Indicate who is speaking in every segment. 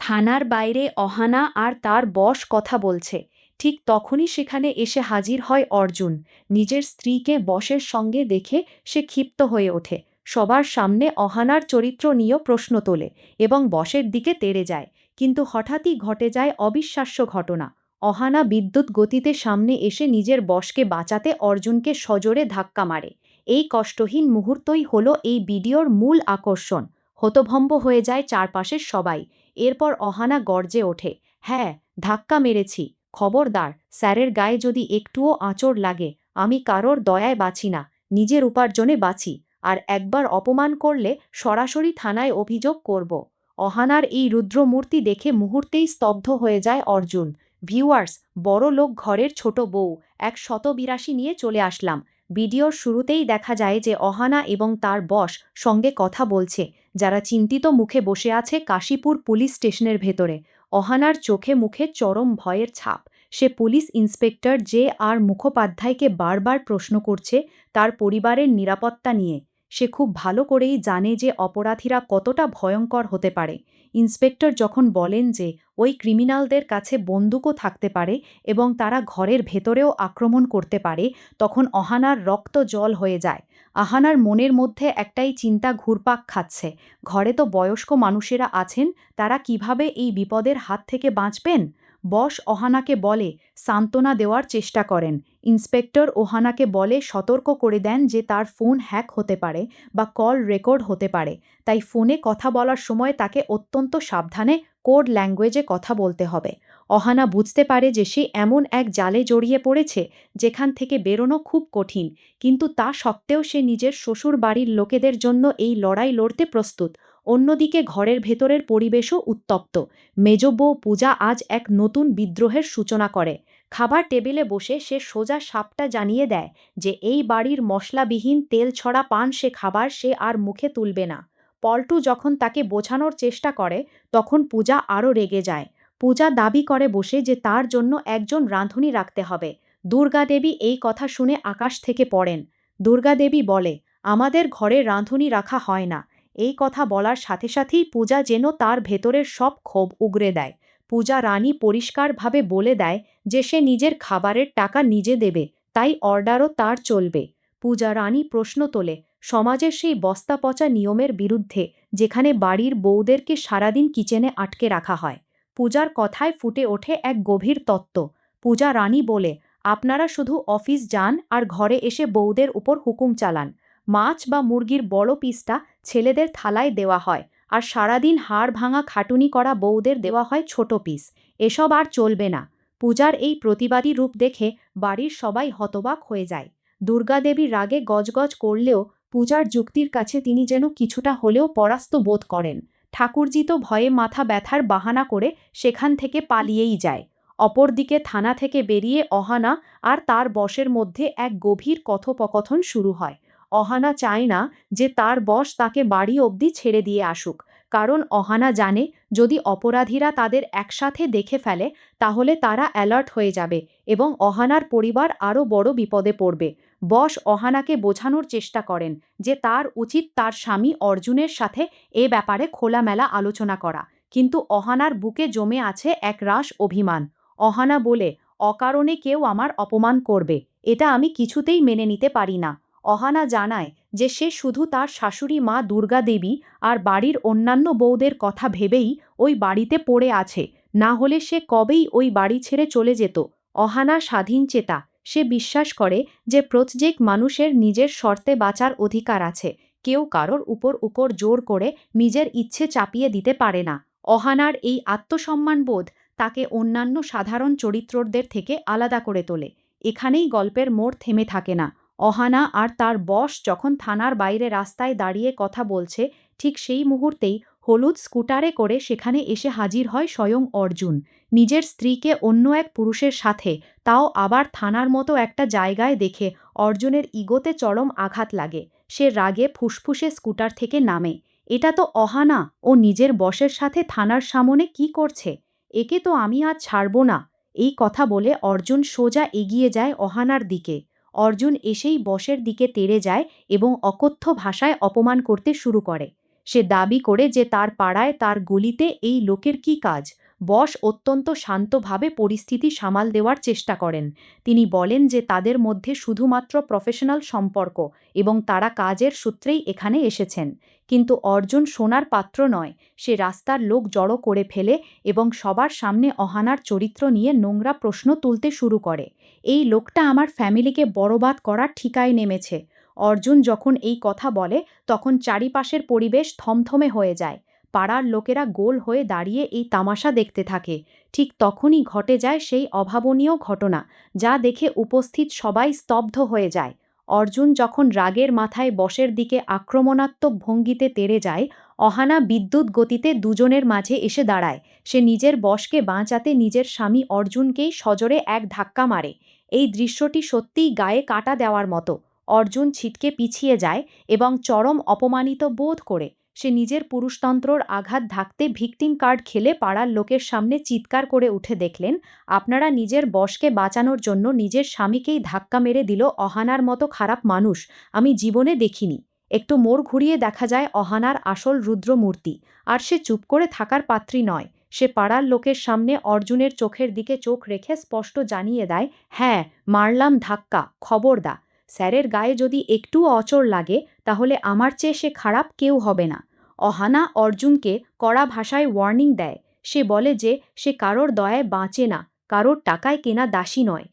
Speaker 1: থানার বাইরে অহানা আর তার বস কথা বলছে। ঠিক তখনই সেখানে এসে হাজির হয় অর্জুন। নিজের স্ত্রীকে বসের সঙ্গে দেখে সে ক্ষিপ্ত হয়ে ওঠে। সবার সামনে অহানার চরিত্র নিয়েও প্রশ্ন তোলে এবং বসের দিকে তেড়ে যায়। কিন্তু হঠাৎই ঘটে যায় অবিশ্বাস্য ঘটনা। অহানা বিদ্যুৎ গতিতে সামনে এসে নিজের বসকে বাঁচাতে অর্জুনকে সজোরে ধাক্কা মারে। এই কষ্টহীন মুহূর্তই হলো এই ভিডিওর মূল আকর্ষণ। হতভম্ব হয়ে যায় চারপাশের সবাই। এরপর অহানা গর্জে ওঠে, হ্যাঁ, ধাক্কা মেরেছি। খবরদার, স্যারের গায়ে যদি একটুও আঁচড় লাগে, আমি কারোর দয়ায় বাঁচি না, নিজের উপার্জনে বাঁচি। আর একবার অপমান করলে সরাসরি থানায় অভিযোগ করব। অহানার এই রুদ্রমূর্তি দেখে মুহূর্তেই স্তব্ধ হয়ে যায় অর্জুন। ভিউয়ার্স, বড় লোক ঘরের ছোট বউ ১৮২ নিয়ে চলে আসলাম। ভিডিওর শুরুতেই দেখা যায় যে অহানা এবং তার বস সঙ্গে কথা বলছে, যারা চিন্তিত মুখে বসে আছে কাশীপুর পুলিশ স্টেশনের ভেতরে। অহানার চোখে মুখে চরম ভয়ের ছাপ। সে পুলিশ ইন্সপেক্টর জে আর মুখোপাধ্যায়কে বারবার প্রশ্ন করছে তার পরিবারের নিরাপত্তা নিয়ে। সে খুব ভালো করেই জানে যে অপরাধীরা কতটা ভয়ঙ্কর হতে পারে। ইন্সপেক্টর যখন বলেন যে ওই ক্রিমিনালদের কাছে বন্দুকও থাকতে পারে এবং তারা ঘরের ভেতরেও আক্রমণ করতে পারে, তখন অহানার রক্ত জল হয়ে যায়। আহানার মনের মধ্যে একটাই চিন্তা ঘুরপাক খাচ্ছে, ঘরে তো বয়স্ক মানুষেরা আছেন, তারা কিভাবে এই বিপদের হাত থেকে বাঁচবেন? বস অহানাকে বলে সান্ত্বনা দেওয়ার চেষ্টা করেন। ইন্সপেক্টর অহানাকে বলে সতর্ক করে দেন যে তার ফোন হ্যাক হতে পারে বা কল রেকর্ড হতে পারে, তাই ফোনে কথা বলার সময় তাকে অত্যন্ত সাবধানে কোড ল্যাঙ্গুয়েজে কথা বলতে হবে। অহানা বুঝতে পারে যে সে এমন এক জালে জড়িয়ে পড়েছে যেখান থেকে বেরোনো খুব কঠিন, কিন্তু তা সত্ত্বেও সে নিজের শ্বশুর বাড়ির লোকেদের জন্য এই লড়াই লড়তে প্রস্তুত। অন্যদিকে ঘরের ভেতরের পরিবেশও উত্তপ্ত। মেজ বউ পূজা আজ এক নতুন বিদ্রোহের সূচনা করে। খাবার টেবিলে বসে সে সোজা সাপটা জানিয়ে দেয় যে এই বাড়ির মশলাবিহীন তেল ছড়া পান সে খাবার সে আর মুখে তুলবে না। পল্টু যখন তাকে বোঝানোর চেষ্টা করে, তখন পূজা আরও রেগে যায়। পূজা দাবি করে বসে যে তার জন্য একজন রাঁধুনি রাখতে হবে। দুর্গাদেবী এই কথা শুনে আকাশ থেকে পড়েন। দুর্গাদেবী বলে, আমাদের ঘরে রাঁধুনি রাখা হয় না। এই কথা বলার সাথে সাথেই পূজা যেন তার ভেতরের সব ক্ষোভ উগরে দেয়। পূজা রানী পরিষ্কারভাবে বলে দেয় যে সে নিজের খাবারের টাকা নিজে দেবে, তাই অর্ডারও তার চলবে। পূজা রানী প্রশ্ন তোলে, সমাজের সেই বস্তা পচা নিয়মের বিরুদ্ধে যেখানে বাড়ির বউদেরকে সারাদিন কিচেনে আটকে রাখা হয়। পূজার কথায় ফুটে ওঠে এক গভীর তত্ত্ব। পূজা রানী বলে, আপনারা শুধু অফিস যান আর ঘরে এসে বউদের উপর হুকুম চালান। মাছ বা মুরগির বড় পিসটা ছেলেদের থালায় দেওয়া হয়, আর সারাদিন হাড় ভাঙা খাটুনি করা বউদের দেওয়া হয় ছোট পিস। এসব আর চলবে না। পূজার এই প্রতিবাদী রূপ দেখে বাড়ির সবাই হতবাক হয়ে যায়। দুর্গাদেবী রাগে গজগজ করলেও পূজার যুক্তির কাছে তিনি যেন কিছুটা হলেও পরাস্ত বোধ করেন। ঠাকুরজি তো ভয়ে মাথা ব্যথার বাহানা করে সেখান থেকে পালিয়েই যায়। অপরদিকে থানা থেকে বেরিয়ে অহানা আর তার বসের মধ্যে এক গভীর কথোপকথন শুরু হয়। অহানা চায় না যে তার বস তাকে বাড়ি অবধি ছেড়ে দিয়ে আসুক, কারণ অহানা জানে যদি অপরাধীরা তাদের একসাথে দেখে ফেলে তাহলে তারা অ্যালার্ট হয়ে যাবে এবং অহানার পরিবার আরও বড় বিপদে পড়বে। বস অহানাকে বোঝানোর চেষ্টা করেন যে তার উচিত তার স্বামী অর্জুনের সাথে এ ব্যাপারে খোলামেলা আলোচনা করা, কিন্তু অহানার বুকে জমে আছে এক রাশ অভিমান। অহানা বলে, অকারণে কেউ আমার অপমান করবে, এটা আমি কিছুতেই মেনে নিতে পারি না। অহানা জানায় যে সে শুধু তার শাশুড়ি মা দুর্গা দেবী আর বাড়ির অন্যান্য বউদের কথা ভেবেই ওই বাড়িতে পড়ে আছে, না হলে সে কবেই ওই বাড়ি ছেড়ে চলে যেত। অহানা স্বাধীনচেতা। সে বিশ্বাস করে যে প্রত্যেক মানুষের নিজের শর্তে বাঁচার অধিকার আছে। কেউ কারোর উপর জোর করে নিজের ইচ্ছে চাপিয়ে দিতে পারে না। অহানার এই আত্মসম্মানবোধ তাকে অন্যান্য সাধারণ চরিত্রদের থেকে আলাদা করে তোলে। এখানেই গল্পের মোড় থেমে থাকে না। অহানা আর তার বস যখন থানার বাইরে রাস্তায় দাঁড়িয়ে কথা বলছে, ঠিক সেই মুহূর্তেই হলুদ স্কুটারে করে সেখানে এসে হাজির হয় স্বয়ং অর্জুন। নিজের স্ত্রীকে অন্য এক পুরুষের সাথে, তাও আবার থানার মতো একটা জায়গায় দেখে অর্জুনের ইগোতে চরম আঘাত লাগে। সে রাগে ফুসফুসে স্কুটার থেকে নামে। এটা তো অহানা, ও নিজের বসের সাথে থানার সামনে কি করছে? একে তো আমি আজ ছাড়ব না। এই কথা বলে অর্জুন সোজা এগিয়ে যায় অহানার দিকে। অর্জুন এসেই বসের দিকে তেড়ে যায় এবং অকথ্য ভাষায় অপমান করতে শুরু করে। সে দাবি করে যে তার পাড়ায় তার গলিতে এই লোকের কি কাজ। বস অত্যন্ত শান্তভাবে পরিস্থিতি সামাল দেওয়ার চেষ্টা করেন। তিনি বলেন যে তাদের মধ্যে শুধুমাত্র প্রফেশনাল সম্পর্ক এবং তারা কাজের সূত্রেই এখানে এসেছেন। কিন্তু অর্জুন শোনার পাত্র নয়। সে রাস্তার লোক জড়ো করে ফেলে এবং সবার সামনে অহানার চরিত্র নিয়ে নোংরা প্রশ্ন তুলতে শুরু করে। এই লোকটা আমার ফ্যামিলিকে বরবাদ করার ঠিকায় নেমেছে। অর্জুন যখন এই কথা বলে তখন চারিপাশের পরিবেশ থমথমে হয়ে যায়। পাড়ার লোকেরা গোল হয়ে দাঁড়িয়ে এই তামাশা দেখতে থাকে। ঠিক তখনই ঘটে যায় সেই অভাবনীয় ঘটনা, যা দেখে উপস্থিত সবাই স্তব্ধ হয়ে যায়। অর্জুন যখন রাগের মাথায় বসের দিকে আক্রমণাত্মক ভঙ্গিতে তেড়ে যায়, অহানা বিদ্যুৎ গতিতে দুজনের মাঝে এসে দাঁড়ায়। সে নিজের বসকে বাঁচাতে নিজের স্বামী অর্জুনকেই সজোরে এক ধাক্কা মারে। এই দৃশ্যটি সত্যিই গায়ে কাটা দেওয়ার মতো। অর্জুন ছিটকে পিছিয়ে যায় এবং চরম অপমানিত বোধ করে সে নিজের পুরুষতন্ত্রর আঘাত ঢাকতে ভিকটিম কার্ড খেলে পাড়ার লোকের সামনে চিৎকার করে উঠে দেখলেন, আপনারা নিজের বসকে বাঁচানোর জন্য নিজের স্বামীকেই ধাক্কা মেরে দিল অহানার মতো খারাপ মানুষ আমি জীবনে দেখিনি। একটু মোড় ঘুরিয়ে দেখা যায় অহানার আসল রুদ্রমূর্তি। আর সে চুপ করে থাকার পাত্রী নয়। সে পাড়ার লোকের সামনে অর্জুনের চোখের দিকে চোখ রেখে স্পষ্ট জানিয়ে দেয়, হ্যাঁ, মারলাম ধাক্কা, খবরদা। স্যারের গায়ে যদি একটু অচড় লাগে তাহলে আমার চেয়ে সে খারাপ কেউ হবে না। অহানা অর্জুনকে কড়া ভাষায় ওয়ার্নিং দেয়। সে বলে যে সে কারোর দয়ায় বাঁচে না, কারোর টাকায় কেনা দাসী নয়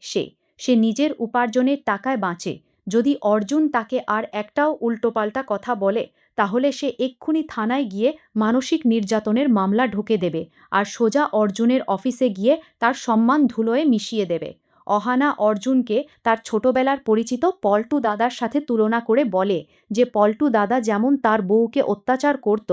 Speaker 1: সে নিজের উপার্জনের টাকায় বাঁচে। যদি অর্জুন তাকে আর একটাও উল্টোপাল্টা কথা বলে তাহলে সে এক্ষুনি থানায় গিয়ে মানসিক নির্যাতনের মামলা ঢুকে দেবে আর সোজা অর্জুনের অফিসে গিয়ে তার সম্মান ধুলোয় মিশিয়ে দেবে। অহানা অর্জুনকে তার ছোটবেলার পরিচিত পল্টু দাদার সাথে তুলনা করে বলে যে পল্টু দাদা যেমন তার বউকে অত্যাচার করত,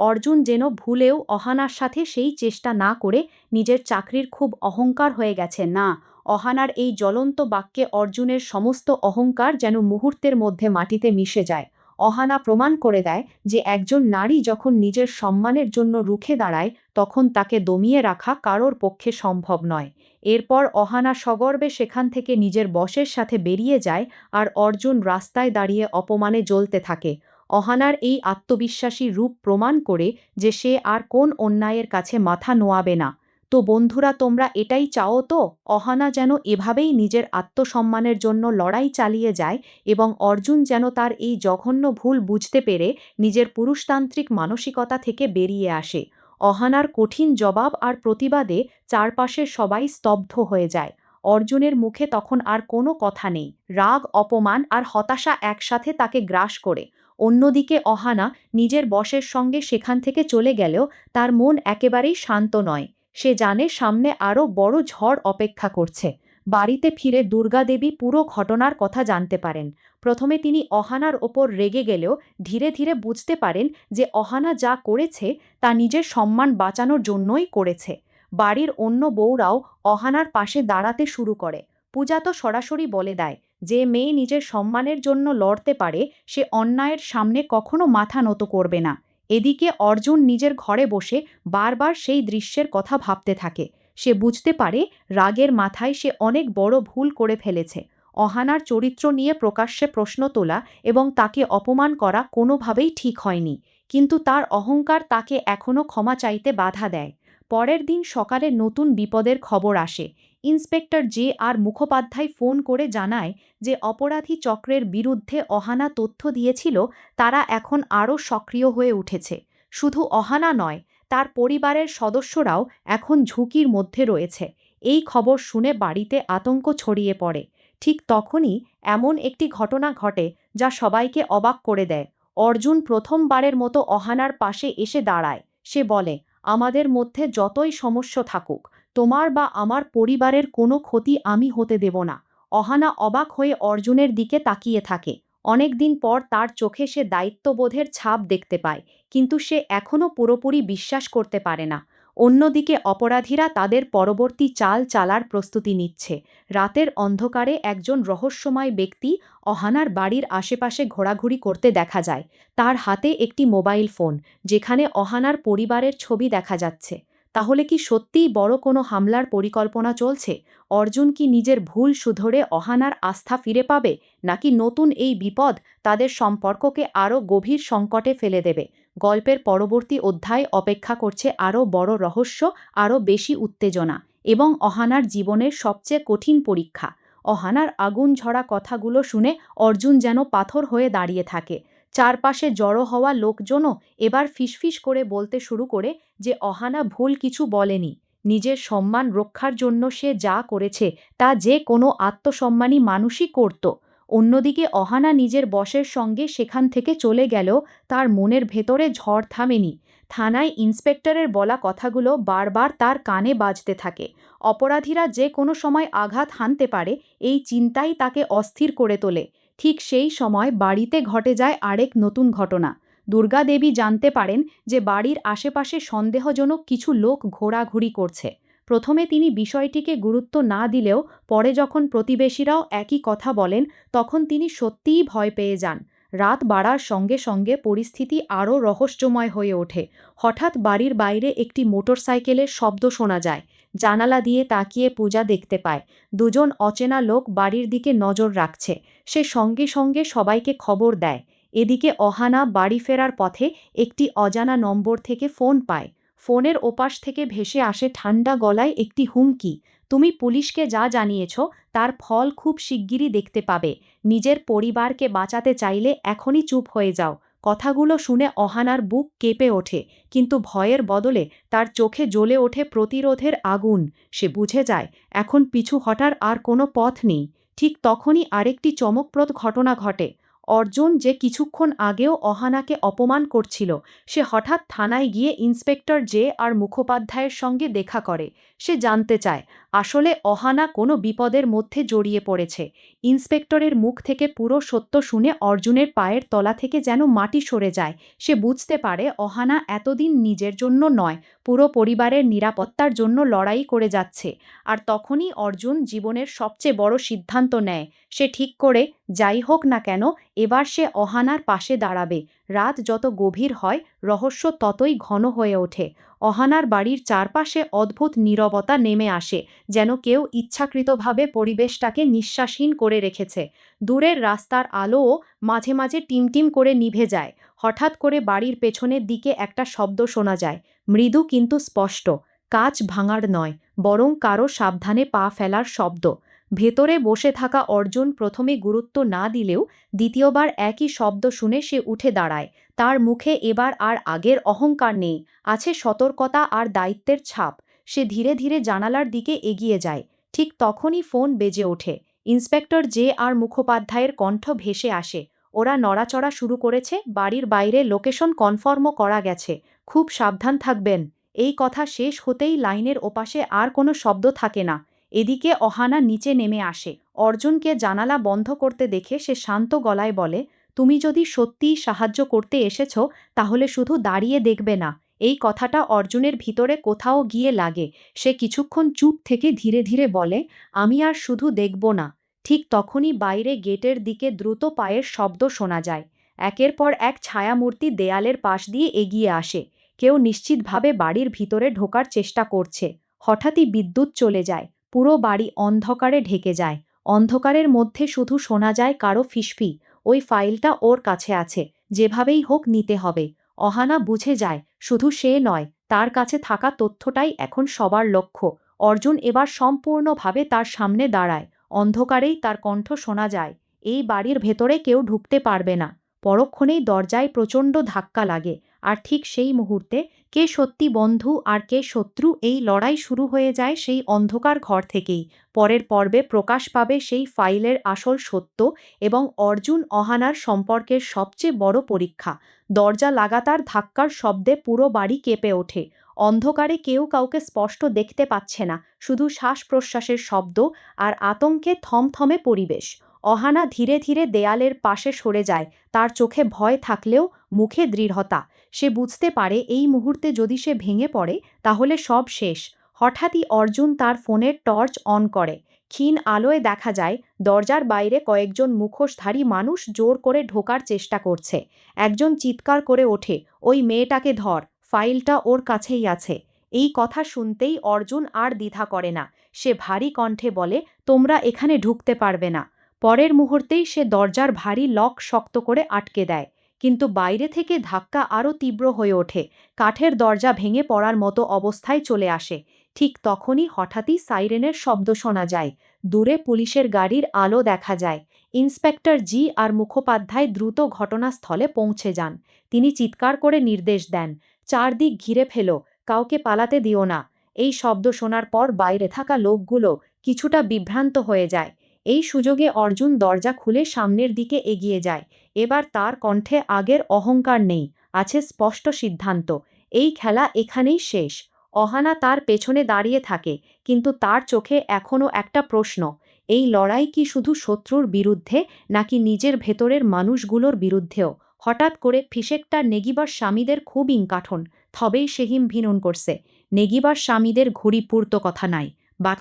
Speaker 1: অর্জুন যেন ভুলেও অহানার সাথে সেই চেষ্টা না করে নিজের চাকরির খুব অহংকার হয়ে গেছে না। অহানার এই জ্বলন্ত বাক্যে অর্জুনের সমস্ত অহংকার যেন মুহূর্তের মধ্যে মাটিতে মিশে যায়। অহানা প্রমাণ করে দেয় যে একজন নারী যখন নিজের সম্মানের জন্য রুখে দাঁড়ায় তখন তাকে দমিয়ে রাখা কারোর পক্ষে সম্ভব নয়। এরপর অহানা সগর্বে সেখান থেকে নিজের বসের সাথে বেরিয়ে যায় আর অর্জুন রাস্তায় দাঁড়িয়ে অপমানে জ্বলতে থাকে। অহানার এই আত্মবিশ্বাসী রূপ প্রমাণ করে যে সে আর কোন অন্যায়ের কাছে মাথা নোয়াবে না। তো বন্ধুরা, তোমরা এটাই চাও তো অহানা যেন এভাবেই নিজের আত্মসম্মানের জন্য লড়াই চালিয়ে যায় এবং অর্জুন যেন তার এই জঘন্য ভুল বুঝতে পেরে নিজের পুরুষতান্ত্রিক মানসিকতা থেকে বেরিয়ে আসে। অহানার কঠিন জবাব আর প্রতিবাদে চারপাশের সবাই স্তব্ধ হয়ে যায়। অর্জুনের মুখে তখন আর কোনো কথা নেই। রাগ, অপমান আর হতাশা একসাথে তাকে গ্রাস করে। অন্যদিকে অহানা নিজের বসের সঙ্গে সেখান থেকে চলে গেলেও তার মন একেবারেই শান্ত নয়। সে জানে সামনে আরও বড় ঝড় অপেক্ষা করছে। বাড়িতে ফিরে দুর্গাদেবী পুরো ঘটনার কথা জানতে পারেন। প্রথমে তিনি অহানার ওপর রেগে গেলেও ধীরে ধীরে বুঝতে পারেন যে অহানা যা করেছে তা নিজের সম্মান বাঁচানোর জন্যই করেছে। বাড়ির অন্য বউরাও অহানার পাশে দাঁড়াতে শুরু করে। পূজা তো সরাসরি বলে দেয়, যে মেয়ে নিজের সম্মানের জন্য লড়তে পারে সে অন্যায়ের সামনে কখনো মাথা নত করবে না। এদিকে অর্জুন নিজের ঘরে বসে বারবার সেই দৃশ্যের কথা ভাবতে থাকে। সে বুঝতে পারে রাগের মাথায় সে অনেক বড় ভুল করে ফেলেছে। অহানার চরিত্র নিয়ে প্রকাশ্যে প্রশ্ন তোলা এবং তাকে অপমান করা কোনোভাবেই ঠিক হয়নি, কিন্তু তার অহংকার তাকে এখনও ক্ষমা চাইতে বাধা দেয়। পরের দিন সকালে নতুন বিপদের খবর আসে। Inspector J R Mukhopadhyay phone করে জানায় যে অপরাধী চক্রের বিরুদ্ধে অহানা তথ্য দিয়েছিল তারা এখন আরও সক্রিয় হয়ে উঠেছে। শুধু অহানা নয়, তার পরিবারের সদস্যরাও এখন ঝুঁকির মধ্যে রয়েছে। এই খবর শুনে বাড়িতে আতঙ্ক ছড়িয়ে পড়ে। ঠিক তখনই এমন একটি ঘটনা ঘটে যা সবাইকে অবাক করে দেয়। অর্জুন প্রথমবারের মতো অহানার পাশে এসে দাঁড়ায়। সে বলে, আমাদের মধ্যে যতই সমস্যা থাকুক, তোমার বা আমার পরিবারের কোনো ক্ষতি আমি হতে দেব না। অহানা অবাক হয়ে অর্জুনের দিকে তাকিয়ে থাকে। অনেকদিন পর তার চোখে সে দায়িত্ববোধের ছাপ দেখতে পায়, কিন্তু সে এখনও পুরোপুরি বিশ্বাস করতে পারে না। অন্যদিকে অপরাধীরা তাদের পরবর্তী চাল চালার প্রস্তুতি নিচ্ছে। রাতের অন্ধকারে একজন রহস্যময় ব্যক্তি অহানার বাড়ির আশেপাশে ঘোরাঘুরি করতে দেখা যায়। তার হাতে একটি মোবাইল ফোন, যেখানে অহানার পরিবারের ছবি দেখা যাচ্ছে। তাহলে কি সত্যিই বড় কোনো হামলার পরিকল্পনা চলছে? অর্জুন কি নিজের ভুল শুধরে অহানার আস্থা ফিরে পাবে, নাকি নতুন এই বিপদ তাদের সম্পর্ককে আরও গভীর সংকটে ফেলে দেবে? গল্পের পরবর্তী অধ্যায় অপেক্ষা করছে আরও বড় রহস্য, আরও বেশি উত্তেজনা এবং অহানার জীবনের সবচেয়ে কঠিন পরীক্ষা। অহানার আগুন ঝরা কথাগুলো শুনে অর্জুন যেন পাথর হয়ে দাঁড়িয়ে থাকে। চারপাশে জড়ো হওয়া লোকজনও এবার ফিসফিস করে বলতে শুরু করে যে অহানা ভুল কিছু বলেনি। নিজের সম্মান রক্ষার জন্য সে যা করেছে তা যে কোনো আত্মসম্মানী মানুষই করত। অন্যদিকে অহানা নিজের বসের সঙ্গে সেখান থেকে চলে গেলেও তার মনের ভেতরে ঝড় থামেনি। থানায় ইন্সপেক্টরের বলা কথাগুলো বারবার তার কানে বাজতে থাকে। অপরাধীরা যে কোনো সময় আঘাত হানতে পারে, এই চিন্তাই তাকে অস্থির করে তোলে। ঠিক সেই সময় বাড়িতে ঘটে যায় আরেক নতুন ঘটনা। দুর্গা দেবী জানতে পারেন যে বাড়ির আশেপাশে সন্দেহজনক কিছু লোক ঘোরাঘুরি করছে। প্রথমে তিনি বিষয়টিকে গুরুত্ব না দিলেও পরে যখন প্রতিবেশীরাও একই কথা বলেন, তখন তিনি সত্যিই ভয় পেয়ে যান। রাত বাড়ার সঙ্গে সঙ্গে পরিস্থিতি আরও রহস্যময় হয়ে ওঠে। হঠাৎ বাড়ির বাইরে একটি মোটরসাইকেলের শব্দ শোনা যায়। জানালা দিয়ে তাকিয়ে পূজা দেখতে পায় দুজন অচেনা লোক বাড়ির দিকে নজর রাখছে। সে সঙ্গে সঙ্গে সবাইকে খবর দেয়। এদিকে অহানা বাড়ি ফেরার পথে একটি অজানা নম্বর থেকে ফোন পায়। ফোনের ওপাশ থেকে ভেসে আসে ঠান্ডা গলায় একটি হুমকি, তুমি পুলিশকে যা জানিয়েছ তার ফল খুব শিগগিরই দেখতে পাবে। নিজের পরিবারকে বাঁচাতে চাইলে এখনই চুপ হয়ে যাও। কথাগুলো শুনে অহানার বুক কেঁপে ওঠে, কিন্তু ভয়ের বদলে তার চোখে জ্বলে ওঠে প্রতিরোধের আগুন। সে বুঝে যায় এখন পিছু হটার আর কোনো পথ নেই। ঠিক তখনই আরেকটি চমকপ্রদ ঘটনা ঘটে। অর্জুন, যে কিছুক্ষণ আগেও অহানাকে অপমান করছিল, সে হঠাৎ থানায় গিয়ে ইন্সপেক্টর জে আর মুখোপাধ্যায়ের সঙ্গে দেখা করে। সে জানতে চায় আসলে অহানা কোনো বিপদের মধ্যে জড়িয়ে পড়েছে। ইন্সপেক্টরের মুখ থেকে পুরো সত্য শুনে অর্জুনের পায়ের তলা থেকে যেন মাটি সরে যায়। সে বুঝতে পারে অহানা এতদিন নিজের জন্য নয়, পুরো পরিবারের নিরাপত্তার জন্য লড়াই করে যাচ্ছে। আর তখনই অর্জুন জীবনের সবচেয়ে বড় সিদ্ধান্ত নেয়। সে ঠিক করে, যাই হোক না কেন, এবার সে অহানার পাশে দাঁড়াবে। রাত যত গভীর হয়, রহস্য ততই ঘন হয়ে ওঠে। অহানার বাড়ির চারপাশে অদ্ভুত নীরবতা নেমে আসে, যেন কেউ ইচ্ছাকৃতভাবে পরিবেশটাকে নিঃশ্বাসহীন করে রেখেছে। দূরের রাস্তার আলোও মাঝে মাঝে টিমটিম করে নিভে যায়। হঠাৎ করে বাড়ির পেছনের দিকে একটা শব্দ শোনা যায়, মৃদু কিন্তু স্পষ্ট। কাঁচ ভাঙার নয়, বরং কারো সাবধানে পা ফেলার শব্দ। ভেতরে বসে থাকা অর্জুন প্রথমে গুরুত্ব না দিলেও দ্বিতীয়বার একই শব্দ শুনে সে উঠে দাঁড়ায়। তার মুখে এবার আর আগের অহংকার নেই, আছে সতর্কতা আর দায়িত্বের ছাপ। সে ধীরে ধীরে জানালার দিকে এগিয়ে যায়। ঠিক তখনই ফোন বেজে ওঠে। ইন্সপেক্টর জে আর মুখোপাধ্যায়ের কণ্ঠ ভেসে আসে। ওরা নড়াচড়া শুরু করেছে, বাড়ির বাইরে লোকেশন কনফার্মও করা গেছে। খুব সাবধান থাকবেন। এই কথা শেষ হতেই লাইনের ওপাশে আর কোনো শব্দ থাকে না। এদিকে অহানা নিচে নেমে আসে। অর্জুনকে জানালা বন্ধ করতে দেখে সে শান্ত গলায় বলে, তুমি যদি সত্যিই সাহায্য করতে এসেছ, তাহলে শুধু দাঁড়িয়ে দেখবে না। এই কথাটা অর্জুনের ভিতরে কোথাও গিয়ে লাগে। সে কিছুক্ষণ চুপ থেকে ধীরে ধীরে বলে, আমি আর শুধু দেখব না। ঠিক তখনই বাইরে গেটের দিকে দ্রুত পায়ের শব্দ শোনা যায়। একের পর এক ছায়ামূর্তি দেয়ালের পাশ দিয়ে এগিয়ে আসে। কেউ নিশ্চিতভাবে বাড়ির ভিতরে ঢোকার চেষ্টা করছে। হঠাৎই বিদ্যুৎ চলে যায়। পুরো বাড়ি অন্ধকারে ঢেকে যায়। অন্ধকারের মধ্যে শুধু শোনা যায় কারো ফিসফি, ওই ফাইলটা ওর কাছে আছে, যেভাবেই হোক নিতে হবে। অহানা বুঝে যায় শুধু সে নয়, তার কাছে থাকা তথ্যটাই এখন সবার লক্ষ্য। অর্জুন এবার সম্পূর্ণভাবে তার সামনে দাঁড়ায়। অন্ধকারেই তার কণ্ঠ শোনা যায়, এই বাড়ির ভেতরে কেউ ঢুকতে পারবে না। পরক্ষণেই দরজায় প্রচণ্ড ধাক্কা লাগে। আর ঠিক সেই মুহূর্তে কে সত্যি বন্ধু আর কে শত্রু, এই লড়াই শুরু হয়ে যায় সেই অন্ধকার ঘর থেকেই। পরের পর্বে প্রকাশ পাবে সেই ফাইলের আসল সত্য এবং অর্জুন অহানার সম্পর্কের সবচেয়ে বড় পরীক্ষা। দরজা লাগাতার ধাক্কার শব্দে পুরো বাড়ি কেঁপে ওঠে। অন্ধকারে কেউ কাউকে স্পষ্ট দেখতে পাচ্ছে না, শুধু শ্বাস প্রশ্বাসের শব্দ আর আতঙ্কে থমথমে পরিবেশ। অহানা ধীরে ধীরে দেয়ালের পাশে সরে যায়, তার চোখে ভয় থাকলেও মুখে দৃঢ়তা। সে বুঝতে পারে এই মুহূর্তে যদি সে ভেঙে পড়ে তাহলে সব শেষ। হঠাৎই অর্জুন তার ফোনের টর্চ অন করে। ক্ষীণ আলোয় দেখা যায় দরজার বাইরে কয়েকজন মুখোশধারী মানুষ জোর করে ঢোকার চেষ্টা করছে। একজন চিৎকার করে ওঠে, ওই মেয়েটাকে ধর, ফাইলটা ওর কাছেই আছে। এই কথা শুনতেই অর্জুন আর দ্বিধা করে না। সে ভারী কণ্ঠে বলে, তোমরা এখানে ঢুকতে পারবে না। পরের মুহূর্তেই সে দরজার ভারী লক শক্ত করে আটকে দেয়। কিন্তু বাইরে থেকে ধাক্কা আরও তীব্র হয়ে ওঠে। কাঠের দরজা ভেঙে পড়ার মতো অবস্থায় চলে আসে। ঠিক তখনই হঠাৎই সাইরেনের শব্দ শোনা যায়। দূরে পুলিশের গাড়ির আলো দেখা যায়। ইন্সপেক্টর জি আর মুখোপাধ্যায় দ্রুত ঘটনাস্থলে পৌঁছে যান। তিনি চিৎকার করে নির্দেশ দেন, চারদিক ঘিরে ফেলো, কাউকে পালাতে দিও না। এই শব্দ শোনার পর বাইরে থাকা লোকগুলো কিছুটা বিভ্রান্ত হয়ে যায়। এই সুযোগে অর্জুন দরজা খুলে সামনের দিকে এগিয়ে যায়। এবার তার কণ্ঠে আগের অহংকার নেই, আছে স্পষ্ট সিদ্ধান্ত। এই খেলা এখানেই শেষ। অহানা তার পেছনে দাঁড়িয়ে থাকে, কিন্তু তার চোখে এখনও একটা প্রশ্ন, এই লড়াই কি শুধু শত্রুর বিরুদ্ধে নাকি নিজের ভেতরের মানুষগুলোর বিরুদ্ধেও? হঠাৎ করে ফিসেকটা নেগিবার স্বামীদের খুব ইনকাঠন, তবেই সেহিম ভিনন করছে। নেগিবার স্বামীদের ঘুড়ি পূর্ত কথা নাই বা।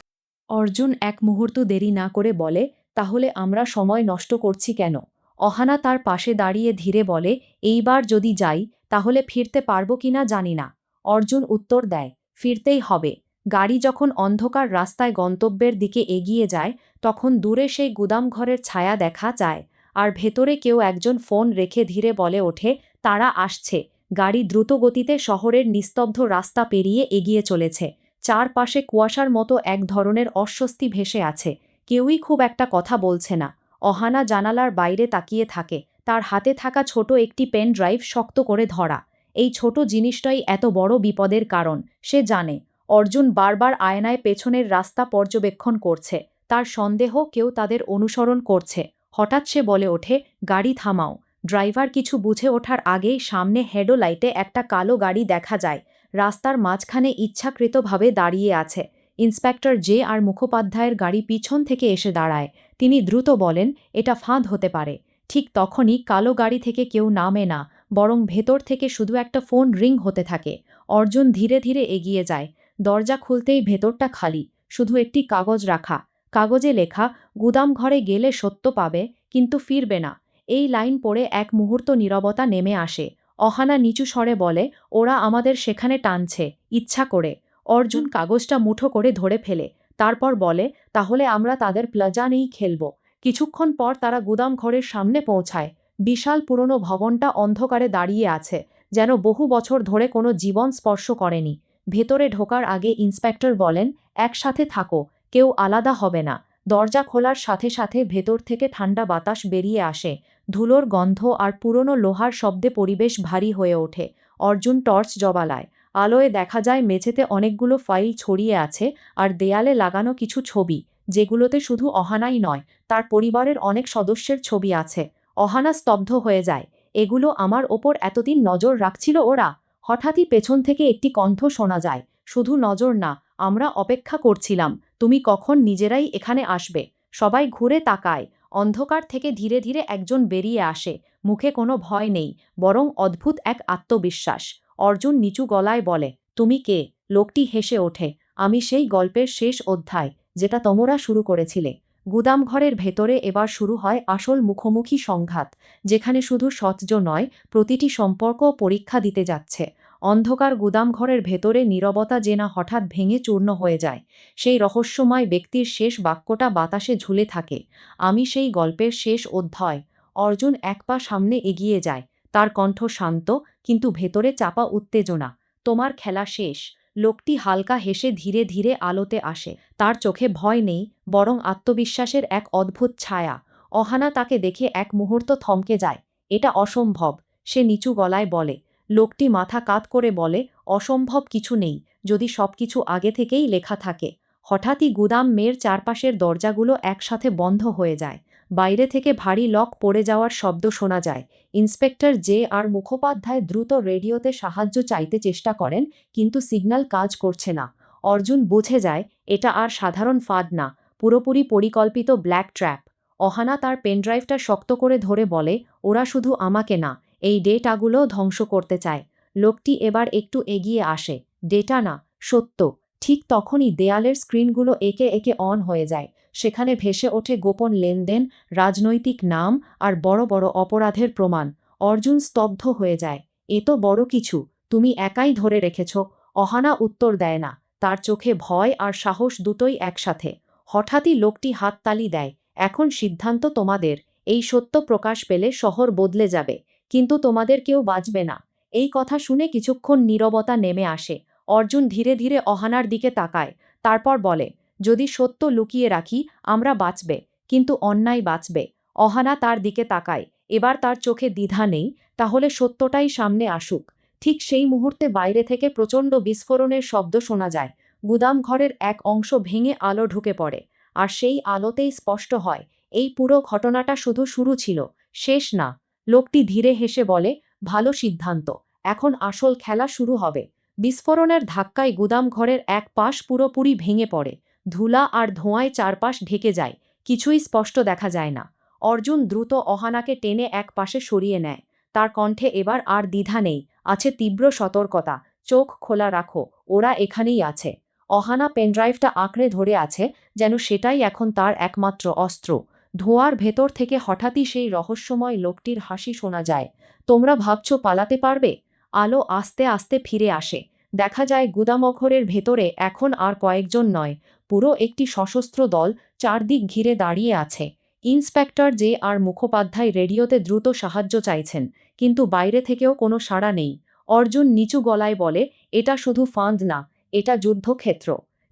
Speaker 1: অর্জুন এক মুহূর্ত দেরি না করে বলে, তাহলে আমরা সময় নষ্ট করছি কেন? অহানা তার পাশে দাঁড়িয়ে ধীরে বলে, এইবার যদি যাই তাহলে ফিরতে পারবো কিনা জানি না। অর্জুন উত্তর দেয়, ফিরতেই হবে। গাড়ি যখন অন্ধকার রাস্তায় গন্তব্যের দিকে এগিয়ে যায়, তখন দূরে সেই গুদামঘরের ছায়া দেখা যায়। আর ভেতরে কেউ একজন ফোন রেখে ধীরে বলে ওঠে, তারা আসছে। গাড়ি দ্রুতগতিতে শহরের নিস্তব্ধ রাস্তা পেরিয়ে এগিয়ে চলেছে। চারপাশে কুয়াশার মতো এক ধরনের অস্বস্তি ভেসে আছে। কেউই খুব একটা কথা বলছে না। অহানা জানালার বাইরে তাকিয়ে থাকে। তার হাতে থাকা ছোট একটি পেন ড্রাইভ শক্ত করে ধরা। এই ছোট জিনিসটাই এত বড় বিপদের কারণ, সে জানে। অর্জুন বারবার আয়নায় পেছনের রাস্তা পর্যবেক্ষণ করছে। তার সন্দেহ কেউ তাদের অনুসরণ করছে। হঠাৎ সে বলে ওঠে, গাড়ি থামাও। ড্রাইভার কিছু বুঝে ওঠার আগেই সামনে হেডলাইটে একটা কালো গাড়ি দেখা যায়। রাস্তার মাঝখানে ইচ্ছাকৃতভাবে দাঁড়িয়ে আছে। ইন্সপেক্টর জে আর মুখোপাধ্যায়ের গাড়ি পিছন থেকে এসে দাঁড়ায়। তিনি দ্রুত বলেন, এটা ফাঁদ হতে পারে। ঠিক তখনই কালো গাড়ি থেকে কেউ নামে না, বরং ভেতর থেকে শুধু একটা ফোন রিং হতে থাকে। অর্জুন ধীরে ধীরে এগিয়ে যায়। দরজা খুলতেই ভেতরটা খালি, শুধু একটি কাগজ রাখা। কাগজে লেখা, গুদামঘরে গেলে সত্য পাবে, কিন্তু ফিরবে না। এই লাইন পড়ে এক মুহূর্ত নীরবতা নেমে আসে। অহানা নিচু স্বরে বলে, ওরা আমাদের সেখানে টানছে, ইচ্ছা করে। অর্জুন কাগজটা মুঠো করে ধরে ফেলে। তারপর বলে, তাহলে আমরা তাদের প্লাজানেই খেলব। কিছুক্ষণ পর তারা গুদামঘরের সামনে পৌঁছায়। বিশাল পুরনো ভবনটা অন্ধকারে দাঁড়িয়ে আছে, যেন বহু বছর ধরে কোনো জীবন স্পর্শ করেনি। ভেতরে ঢোকার আগে ইন্সপেক্টর বলেন, একসাথে থাকো, কেউ আলাদা হবে না। দরজা খোলার সাথে সাথে ভেতর থেকে ঠান্ডা বাতাস বেরিয়ে আসে। ধুলোর গন্ধ আর পুরনো লোহার শব্দে পরিবেশ ভারী হয়ে ওঠে। অর্জুন টর্চ জ্বালায়। আলোয় দেখা যায় মেঝেতে অনেকগুলো ফাইল ছড়িয়ে আছে, আর দেয়ালে লাগানো কিছু ছবি, যেগুলোতে শুধু অহানাই নয়, তার পরিবারের অনেক সদস্যের ছবি আছে। অহানা স্তব্ধ হয়ে যায়। এগুলো আমার ওপর এতদিন নজর রাখছিল ওরা? হঠাৎই পেছন থেকে একটি কণ্ঠ শোনা যায়, শুধু নজর না, আমরা অপেক্ষা করছিলাম, তুমি কখন নিজেরাই এখানে আসবে। সবাই ঘুরে তাকায়। অন্ধকার থেকে ধীরে ধীরে একজন বেরিয়ে আসে। মুখে কোনো ভয় নেই, বরং অদ্ভুত এক আত্মবিশ্বাস। অর্জুন নিচু গলায় বলে, তুমি কে? লোকটি হেসে ওঠে, আমি সেই গল্পের শেষ অধ্যায়, যেটা তোমরা শুরু করেছিলে। গুদামঘরের ভেতরে এবার শুরু হয় আসল মুখোমুখি সংঘাত, যেখানে শুধু সৎজ নয়, প্রতিটি সম্পর্ক পরীক্ষা দিতে যাচ্ছে। অন্ধকার গুদামঘরের ভেতরে নীরবতা যেন হঠাৎ ভেঙে চূর্ণ হয়ে যায়। সেই রহস্যময় ব্যক্তির শেষ বাক্যটা বাতাসে ঝুলে থাকে, আমি সেই গল্পের শেষ অধ্যায়। অর্জুন এক পা সামনে এগিয়ে যায়। তার কণ্ঠ শান্ত, কিন্তু ভেতরে চাপা উত্তেজনা। তোমার খেলা শেষ। লোকটি হালকা হেসে ধীরে ধীরে আলোতে আসে। তার চোখে ভয় নেই, বরং আত্মবিশ্বাসের এক অদ্ভুত ছায়া। অহানা তাকে দেখে এক মুহূর্ত থমকে যায়। এটা অসম্ভব, সে নিচু গলায় বলে। লোকটি মাথা কাত করে বলে, অসম্ভব কিছু নেই, যদি সবকিছু আগে থেকেই লেখা থাকে। হঠাৎই গুদাম মেয়ের চারপাশের দরজাগুলো একসাথে বন্ধ হয়ে যায়। বাইরে থেকে ভারী লক পড়ে যাওয়ার শব্দ শোনা যায়। ইন্সপেক্টর জে আর মুখোপাধ্যায় দ্রুত রেডিওতে সাহায্য চাইতে চেষ্টা করেন, কিন্তু সিগন্যাল কাজ করছে না। অর্জুন বুঝে যায়, এটা আর সাধারণ ফাঁদ না, পুরোপুরি পরিকল্পিত ব্ল্যাক ট্র্যাপ। অহানা তার পেনড্রাইভটা শক্ত করে ধরে বলে, ওরা শুধু আমাকে না, এই ডেটাগুলো ধ্বংস করতে চায়। লোকটি এবার একটু এগিয়ে আসে। ডেটা না, সত্য। ঠিক তখনই দেয়ালের স্ক্রিনগুলো একে একে অন হয়ে যায়। সেখানে ভেসে ওঠে গোপন লেনদেন, রাজনৈতিক নাম আর বড় বড় অপরাধের প্রমাণ। অর্জুন স্তব্ধ হয়ে যায়। এ তো বড় কিছু, তুমি একাই ধরে রেখেছ। অহানা উত্তর দেয় না, তার চোখে ভয় আর সাহস দুটোই একসাথে। হঠাৎই লোকটি হাততালি দেয়, এখন সিদ্ধান্ত তোমাদের। এই সত্য প্রকাশ পেলে শহর বদলে যাবে, কিন্তু তোমাদের কেউ বাঁচবে না। এই কথা শুনে কিছুক্ষণ নীরবতা নেমে আসে। অর্জুন ধীরে ধীরে অহানার দিকে তাকায়, তারপর বলে, যদি সত্য লুকিয়ে রাখি আমরা বাঁচবে, কিন্তু অন্যায় বাঁচবে। অহানা তার দিকে তাকায়, এবার তার চোখে দ্বিধা নেই, তাহলে সত্যটাই সামনে আসুক। ঠিক সেই মুহূর্তে বাইরে থেকে প্রচণ্ড বিস্ফোরণের শব্দ শোনা যায়। গুদাম ঘরের এক অংশ ভেঙে আলো ঢুকে পড়ে, আর সেই আলোতেই স্পষ্ট হয় এই পুরো ঘটনাটা শুধু শুরু ছিল, শেষ না। লোকটি ধীরে হেসে বলে, ভালো সিদ্ধান্ত, এখন আসল খেলা শুরু হবে। বিস্ফোরণের ধাক্কায় গুদাম ঘরের এক পাশ পুরোপুরি ভেঙে পড়ে। ধুলা আর ধোঁয়ায় চারপাশ ঢেকে যায়, কিছুই স্পষ্ট দেখা যায় না। অর্জুন দ্রুত অহানাকে টেনে এক পাশে সরিয়ে নেয়। তার কণ্ঠে এবার আর দ্বিধা নেই, আছে তীব্র সতর্কতা। চোখ খোলা রাখো, ওরা এখানেই আছে। অহানা পেনড্রাইভটা আঁকড়ে ধরে আছে, যেন সেটাই এখন তার একমাত্র অস্ত্র। ধোঁয়ার ভেতর থেকে হঠাৎই সেই রহস্যময় লোকটির হাসি শোনা যায়। তোমরা ভাবছো পালাতে পারবে? আলো আস্তে আস্তে ফিরে আসে। দেখা যায় গুদামঘরের ভেতরে এখন আর কয়েকজন নয়, পুরো একটি সশস্ত্র দল চারদিক ঘিরে দাঁড়িয়ে আছে। ইন্সপেক্টর জে আর মুখোপাধ্যায় রেডিওতে দ্রুত সাহায্য চাইছেন, কিন্তু বাইরে থেকেও কোনো সাড়া নেই। অর্জুন নিচু গলায় বলে, এটা শুধু ফাঁদ না, এটা যুদ্ধক্ষেত্র।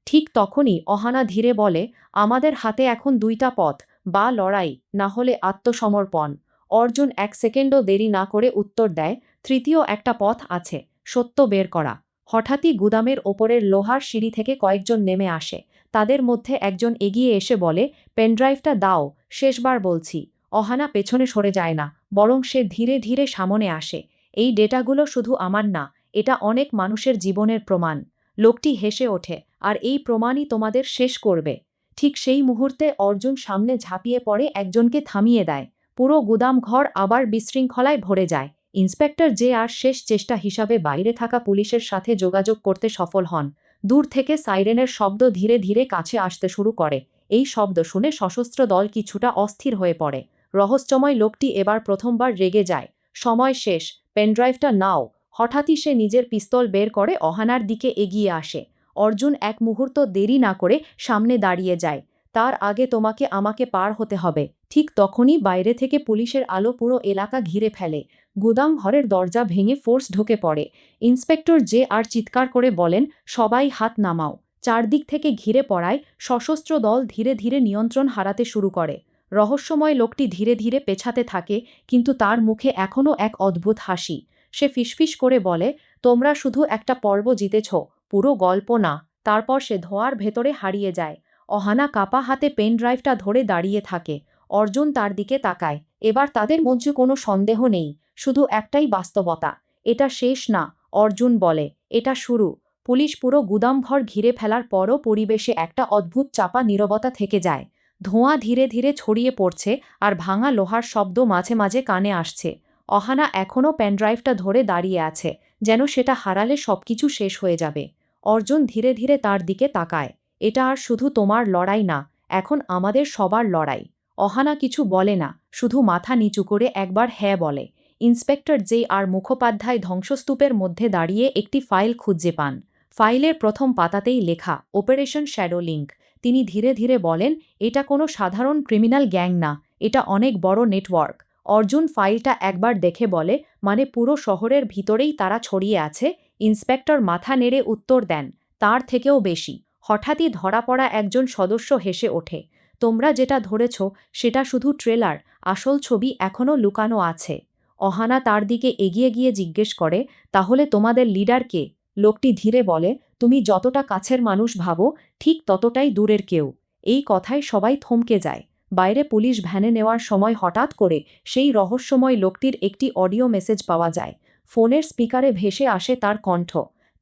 Speaker 1: ঠিক তখনই অহানা ধীরে বলে, আমাদের হাতে এখন দুইটা পথ, বা লড়াই, না হলে আত্মসমর্পণ। অর্জুন এক সেকেন্ডও দেরি না করে উত্তর দেয়, তৃতীয় একটা পথ আছে, সত্য বের করা। হঠাৎই গুদামের ওপরের লোহার সিঁড়ি থেকে কয়েকজন নেমে আসে। তাদের মধ্যে একজন এগিয়ে এসে বলে, পেনড্রাইভটা দাও, শেষবার বলছি। অহানা পেছনে সরে যায় না, বরং সে ধীরে ধীরে সামনে আসে। এই ডেটাগুলো শুধু আমার না, এটা অনেক মানুষের জীবনের প্রমাণ। লোকটি হেসে ওঠে, আর এই প্রমাণই তোমাদের শেষ করবে। ঠিক সেই মুহূর্তে অর্জুন সামনে ঝাঁপিয়ে পড়ে, একজনকে থামিয়ে দেয়। পুরো গুদাম ঘর আবার বিশৃঙ্খলায় ভরে যায়। ইন্সপেক্টর যে আর শেষ চেষ্টা হিসাবে বাইরে থাকা পুলিশের সাথে যোগাযোগ করতে সফল হন। দূর থেকে সাইরেনের শব্দ ধীরে ধীরে কাছে আসতে শুরু করে। এই শব্দ শুনে সশস্ত্র দল কিছুটা অস্থির হয়ে পড়ে। রহস্যময় লোকটি এবার প্রথমবার রেগে যায়। সময় শেষ, পেনড্রাইভটা নাও। হঠাৎই সে নিজের পিস্তল বের করে অহানার দিকে এগিয়ে আসে। অর্জুন এক মুহূর্ত দেরি না করে সামনে দাঁড়িয়ে যায়। তার আগে তোমাকে আমাকে পার হতে হবে। ঠিক তখনই বাইরে থেকে পুলিশের আলো পুরো এলাকা ঘিরে ফেলে। গুদাম ঘরের দরজা ভেঙে ফোর্স ঢুকে পড়ে। ইন্সপেক্টর যে আর চিৎকার করে বলেন, সবাই হাত নামাও। চারদিক থেকে ঘিরে পড়ায় সশস্ত্র দল ধীরে ধীরে নিয়ন্ত্রণ হারাতে শুরু করে। রহস্যময় লোকটি ধীরে ধীরে পেছাতে থাকে, কিন্তু তার মুখে এখনও এক অদ্ভুত হাসি। সে ফিসফিস করে বলে, তোমরা শুধু একটা পর্ব জিতেছ, পুরো গল্প না। তারপর সে ধোঁয়ার ভেতরে হারিয়ে যায়। অহানা কাপা হাতে পেন ড্রাইভটা ধরে দাঁড়িয়ে থাকে। অর্জুন তার দিকে তাকায়। এবার তাদের মধ্যে কোনো সন্দেহ নেই, শুধু একটাই বাস্তবতা। এটা শেষ না, অর্জুন বলে, এটা শুরু। পুলিশ পুরো গুদামঘর ঘিরে ফেলার পরও পরিবেশে একটা অদ্ভুত চাপা নীরবতা থেকে যায়। ধোঁয়া ধীরে ধীরে ছড়িয়ে পড়ছে, আর ভাঙা লোহার শব্দ মাঝে মাঝে কানে আসছে। অহানা এখনও পেনড্রাইভটা ধরে দাঁড়িয়ে আছে, যেন সেটা হারালে সবকিছু শেষ হয়ে যাবে। অর্জুন ধীরে ধীরে তার দিকে তাকায়। এটা আর শুধু তোমার লড়াই না, এখন আমাদের সবার লড়াই। অহানা কিছু বলে না, শুধু মাথা নিচু করে একবার হ্যাঁ বলে। ইন্সপেক্টর জে আর মুখোপাধ্যায় ধ্বংসস্তূপের মধ্যে দাঁড়িয়ে একটি ফাইল খুঁজে পান। ফাইলের প্রথম পাতাতেই লেখা, অপারেশন শ্যাডো লিঙ্ক। তিনি ধীরে ধীরে বলেন, এটা কোনো সাধারণ ক্রিমিনাল গ্যাং না, এটা অনেক বড় নেটওয়ার্ক। অর্জুন ফাইলটা একবার দেখে বলে, মানে পুরো শহরের ভিতরেই তারা ছড়িয়ে আছে? ইন্সপেক্টর মাথা নেড়ে উত্তর দেন, তার থেকেও বেশি। হঠাৎই ধরা পড়া একজন সদস্য হেসে ওঠে, তোমরা যেটা ধরেছ সেটা শুধু ট্রেলার, আসল ছবি এখনও লুকানো আছে। অহানা তার দিকে এগিয়ে গিয়ে জিজ্ঞেস করে, তাহলে তোমাদের লিডার কে? লোকটি ধীরে বলে, তুমি যতটা কাছের মানুষ ভাবো, ঠিক ততটাই দূরের কেউ। এই কথায় সবাই থমকে যায়। বাইরে পুলিশ ভ্যানে নেওয়ার সময় হঠাৎ করে সেই রহস্যময় লোকটির একটি অডিও মেসেজ পাওয়া যায়। ফোনের স্পিকারে ভেসে আসে তার কণ্ঠ,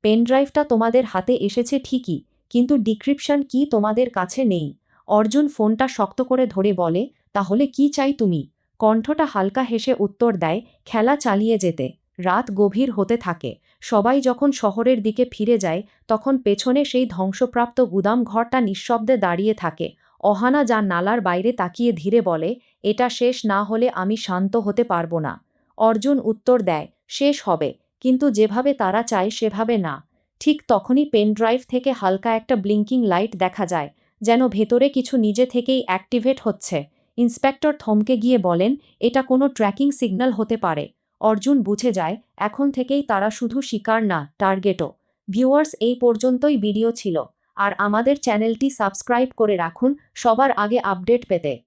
Speaker 1: পেনড্রাইভটা তোমাদের হাতে এসেছে ঠিকই, কিন্তু ডিক্রিপশন কি তোমাদের কাছে নেই। অর্জুন ফোনটা শক্ত করে ধরে বলে, তাহলে কি চাই তুমি? কণ্ঠটা হালকা হেসে উত্তর দেয়, খেলা চালিয়ে যেতে। রাত গভীর হতে থাকে। সবাই যখন শহরের দিকে ফিরে যায়, তখন পেছনে সেই ধ্বংসপ্রাপ্ত গুদাম ঘরটা নিঃশব্দে দাঁড়িয়ে থাকে। অহানা যা নালার বাইরে তাকিয়ে ধীরে বলে, এটা শেষ না হলে আমি শান্ত হতে পারবো না। অর্জুন উত্তর দেয়, শেষ হবে, কিন্তু যেভাবে তারা চায় সেভাবে না। ঠিক তখনই পেনড্রাইভ থেকে হালকা একটা ব্লিঙ্কিং লাইট দেখা যায়, যেন ভেতরে কিছু নিজে থেকেই অ্যাক্টিভেট হচ্ছে। ইন্সপেক্টর থমকে গিয়ে বলেন, এটা কোনো ট্র্যাকিং সিগন্যাল হতে পারে। অর্জুন বুঝে যায় এখন থেকেই তারা শুধু শিকার না, টার্গেটও। ভিউয়ার্স, এই পর্যন্তই ভিডিও ছিল। আর আমাদের চ্যানেলটি সাবস্ক্রাইব করে রাখুন সবার আগে আপডেট পেতে।